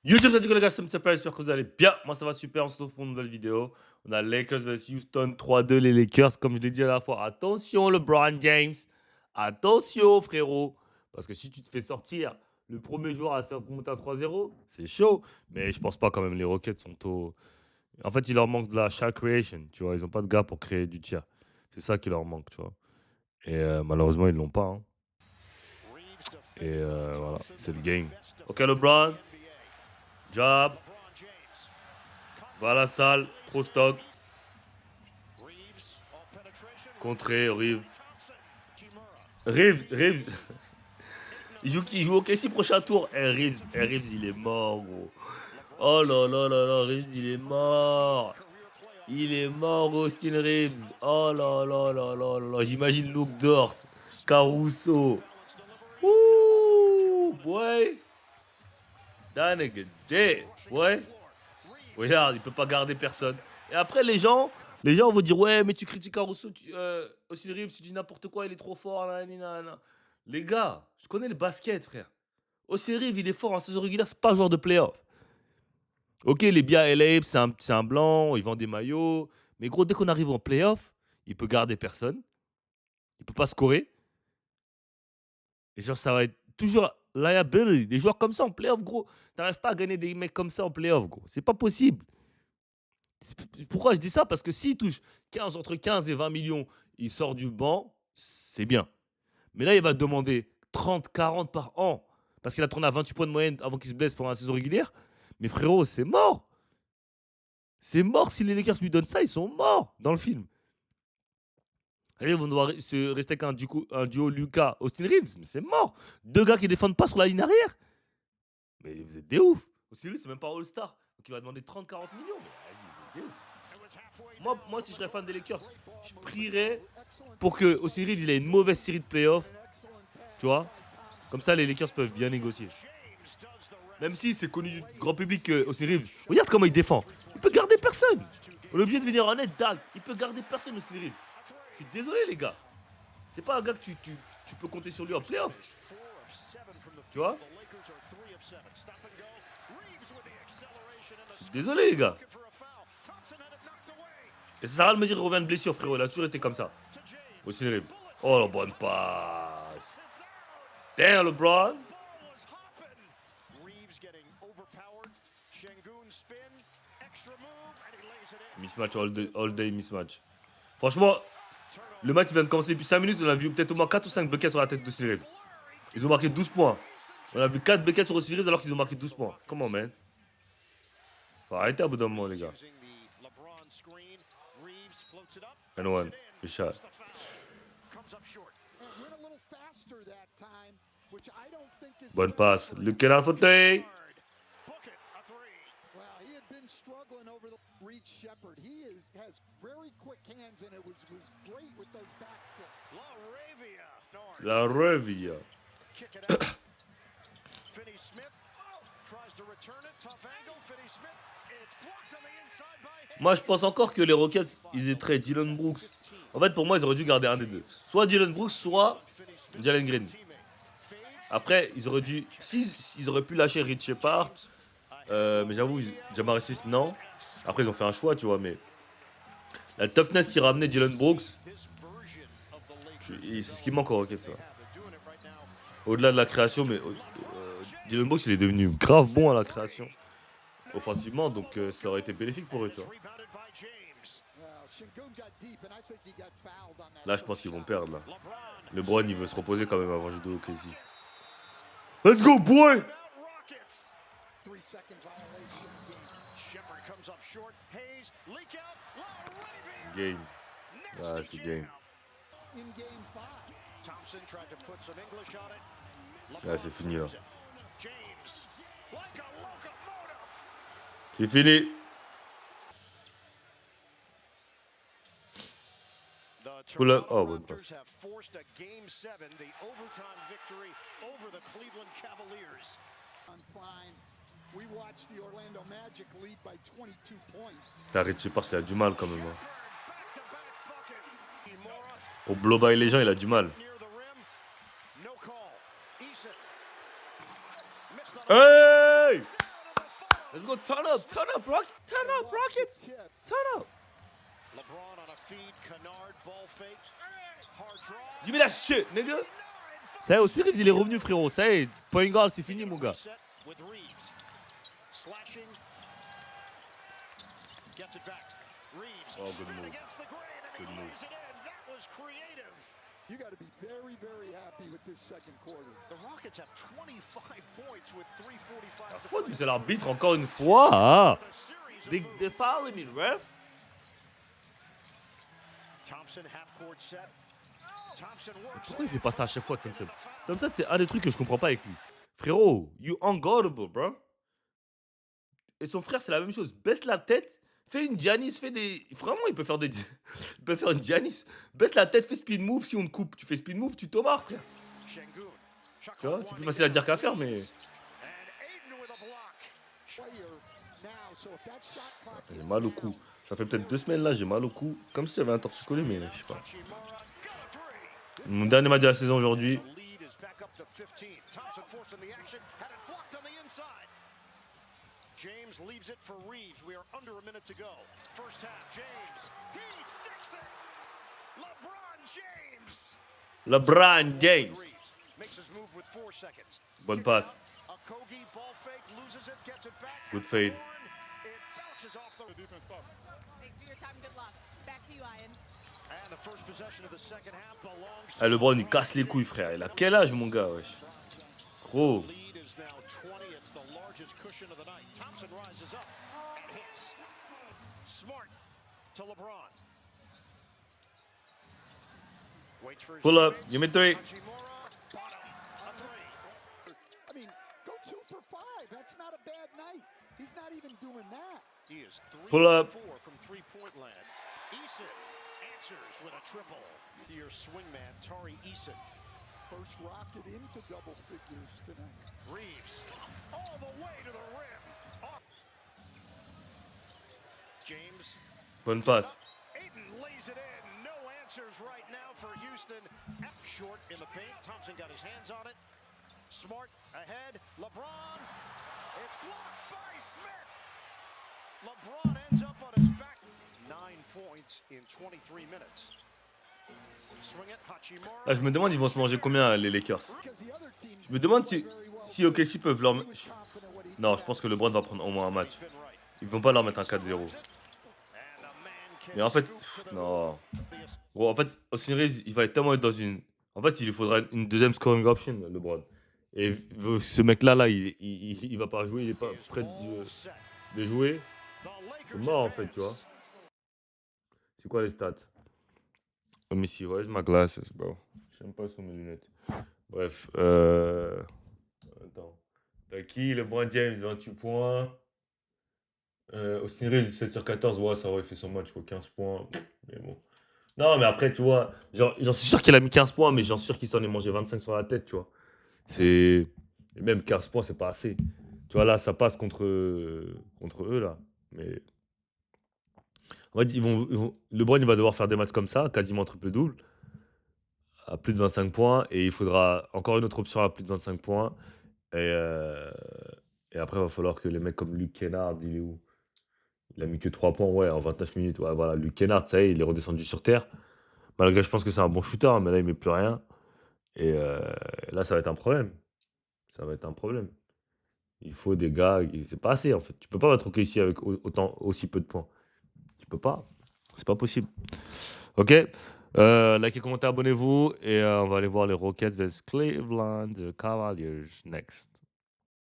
YouTube, salut les gars, c'est Mr. Paris, j'espère que vous allez bien. Moi, ça va super, on se retrouve pour une nouvelle vidéo. On a Lakers vs Houston, 3-2 les Lakers. Comme je l'ai dit à la fois, attention LeBron James, attention frérot. Parce que si tu te fais sortir le premier joueur à se faire monter à 3-0, c'est chaud. Mais je pense pas quand même, les Rockets sont au... En fait, il leur manque de la shot creation, tu vois. Ils ont pas de gars pour créer du tir. C'est ça qui leur manque, tu vois. Et malheureusement, ils l'ont pas. Hein. Et voilà, c'est le game. Ok LeBron, job. Va à la salle, trop stock. Contré, Rive. Rive. Il joue au KC prochain tour. Rives, il est mort, gros. Oh là là là là, Rives, il est mort. Il est mort, Austin Reeves. Oh là là là là là. J'imagine Luke Dort, Caruso. Ouh, boy. That nigga dead, boy. Regarde, il peut pas garder personne. Et après, les gens vont dire ouais, mais tu critiques Caruso, Austin Reeves, tu dis n'importe quoi, il est trop fort. Nanana. Les gars, je connais le basket, frère. Austin Reeves, il est fort en saison régulière, c'est pas un joueur de playoff. Ok, il est bien à LA, c'est un blanc, il vend des maillots. Mais gros, dès qu'on arrive en playoff, il peut garder personne. Il peut pas scorer. Et genre, ça va être toujours liability. Des joueurs comme ça en playoff, gros. T'arrives pas à gagner des mecs comme ça en playoff, gros. C'est pas possible. Pourquoi je dis ça? Parce que s'il touche entre 15 et 20 millions, il sort du banc, c'est bien. Mais là, il va demander 30, 40 par an. Parce qu'il a tourné à 28 points de moyenne avant qu'il se blesse pendant la saison régulière. Mais frérot, c'est mort. C'est mort. Si les Lakers lui donnent ça, ils sont morts dans le film. Ils vont devoir rester avec un duo Lucas-Austin Reeves. Mais c'est mort. Deux gars qui défendent pas sur la ligne arrière. Mais vous êtes des ouf. Austin Reeves, c'est même pas All-Star. Donc il va demander 30, 40 millions. Mais vas-y, vous êtes des ouf. Moi, si je serais fan des Lakers, je prierais pour que Austin Reeves il ait une mauvaise série de playoffs. Tu vois. Comme ça, les Lakers peuvent bien négocier. Même si c'est connu du grand public que Austin Reeves, regarde comment il défend. Il peut garder personne. On est obligé de venir en aide, Dag. Il peut garder personne, Austin Reeves. Je suis désolé, les gars. C'est pas un gars que tu peux compter sur lui en playoff. Tu vois. Je suis désolé, les gars. Et ça sert à rien de me dire qu'il revient de blessure, frérot. Il a toujours été comme ça. Austin Reeves. Oh, la bonne passe. Damn, LeBron. C'est mismatch, all day mismatch. Franchement, le match vient de commencer depuis 5 minutes. On a vu peut-être au moins 4 ou 5 buckets sur la tête de Austin Reeves. Ils ont marqué 12 points. On a vu 4 buckets sur Austin Reeves alors qu'ils ont marqué 12 points. Comment, man? Faut arrêter à bout d'un moment, les gars. And one. Good shot. Bonne passe. Le Kenan fauteuil. Struggling over the Reed Shepard. He has very quick hands, and it was great with those back tips. La Revia. Kick it out. Finney Smith tries to return it. Tough angle. Finney Smith. It's blocked on the inside by. Moi, je pense encore que les Rockets, ils aient Dylan Brooks. En fait, pour moi, ils auraient dû garder un des deux. Soit Dylan Brooks, soit Jalen Green. Après, ils auraient dû. Ils auraient pu lâcher Reed Shepard. Mais j'avoue, Jamar Smith, non. Après, ils ont fait un choix, tu vois, mais la toughness qui ramenait Dylan Brooks, c'est ce qui manque aux Rockets, ça. Au-delà de la création, mais Dylan Brooks, il est devenu grave bon à la création, offensivement, donc ça aurait été bénéfique pour eux, tu vois. Là, je pense qu'ils vont perdre, là. LeBron, il veut se reposer quand même avant de jouer au KC. Let's go, boy! Game. Ah, c'est game. Ah, c'est fini, là. C'est fini. Pull up. Oh, bonne passe. T'as Richie Parks, il a du mal quand même. Hein. Pour blow by les gens, il a du mal. Hey! Let's go, turn up, Rockets, turn up. LeBron on a feed, Kennard, ball fake, hard draw. Give me that shit, nigga. Ça y est, Austin Reeves, il est revenu, frérot. Ça y est, point guard, c'est fini, mon gars. With Reeves. Slashing. Gets it back. Reeves. Oh, good spinning move. against the grain, and Good he move. lays it in. That was creative. You got to be very, very happy with this second quarter. The Rockets have 25 points with 3:45 La to faute play. de l'arbitre, encore une fois. Ah. A series of They moves. fouling me, ref. Thompson half court set. Thompson works. Pourquoi il fait pas ça à chaque fois, Thompson? Thompson, c'est un des trucs que je comprends pas avec lui. Frérot, you unguardable, bro. Et son frère, c'est la même chose. Baisse la tête, fais une Giannis, fais des. Vraiment, il peut faire des. Il peut faire une Giannis. Baisse la tête, fais spin move. Si on te coupe, tu fais spin move, tu t'omarres, frère. Şengün. Shot Tu vois, clock c'est plus winding facile à dire down. qu'à faire, mais. And Ayton with a block. Player now, so if that shot clock J'ai is mal au down, cou. Ça fait peut-être 2 semaines là, j'ai mal au cou. Comme si j'avais un torticolis, mais je sais pas. Hachimura got a three. Mon dernier match de la saison aujourd'hui. The lead is back up to 15. Thompson forcing the action, had it blocked on the inside. James leaves it for Reeves. We are under a minute to go. First half, James. He sticks it. LeBron James. LeBron James. Reeves makes his move with 4 seconds. Bonne Kick passe. out. Okogie ball fake, loses it, gets it back. Good fade. It bounces off the defense. Thanks for your time. Good luck. Back to you, Ian. And the first possession of the second half belongs Ah, LeBron, il casse les couilles, frère. Il a quel âge, mon gars, wesh? Gros. Lead is now 20. It's the largest cushion of the night. Thompson rises up and hits. Smart to LeBron. Waits for his Pull up. teammates. Give me 3. Hachimura, bottom, a three. I mean, go 2 for 5. That's not a bad night. He's not even doing that. He is 3 Pull up. for 4 from three-point land. Eason answers with a triple. Your swingman, Tari Eason. First rocket into double figures tonight. Reeves all the way to the rim. Off. James. Bonne passe. Ayton lays it in. No answers right now for Houston. Short in the paint. Thompson got his hands on it. Smart ahead. LeBron. It's blocked by Smith. LeBron ends up on his back. 9 points in 23 minutes. Swing it. Hachimura. Là, je me demande, ils vont se manger combien, les Lakers? Because the other teams Je me demande si, very well. si OKC peuvent leur. He was confident what he Non, did. je pense que LeBron va prendre au moins un match. Been right. Ils vont pas leur mettre un 4-0. And a man can Mais en fait, scoop to the non. Gros, en fait, Austin Reeves, il va tellement être dans une. En fait, il lui faudra une deuxième scoring option, LeBron. Et ce mec-là, il va pas jouer, il est pas prêt de jouer. C'est mort, en fait, tu vois. C'est quoi les stats? Let me see, where's my glasses, bro? J'aime pas sur mes lunettes. Bref, attends. T'as qui? LeBron James, 28 points. Austin Reeves, 7 sur 14. Ouais, ça aurait fait son match, quoi, 15 points. Mais bon. Non, mais après, tu vois, j'en suis sûr qu'il a mis 15 points, mais j'en suis sûr qu'il s'en est mangé 25 sur la tête, tu vois. C'est. Et même 15 points, c'est pas assez. Tu vois, là, ça passe contre eux, là. Mais. En fait, LeBron, il va devoir faire des matchs comme ça, quasiment triple-double, à plus de 25 points. Et il faudra encore une autre option à plus de 25 points. Et après, il va falloir que les mecs comme Luke Kennard, il est où? Il a mis que 3 points, ouais, en 29 minutes. Ouais, voilà, Luke Kennard, ça y est, il est redescendu sur terre. Malgré, je pense que c'est un bon shooter, hein, mais là, il met plus rien. Et là, ça va être un problème. Ça va être un problème. Il faut des gars, c'est pas assez, en fait. Tu peux pas être ici avec aussi peu de points. Tu peux pas. C'est pas possible. Ok. Likez, commentez, abonnez-vous. Et on va aller voir les Rockets vs Cleveland Cavaliers next.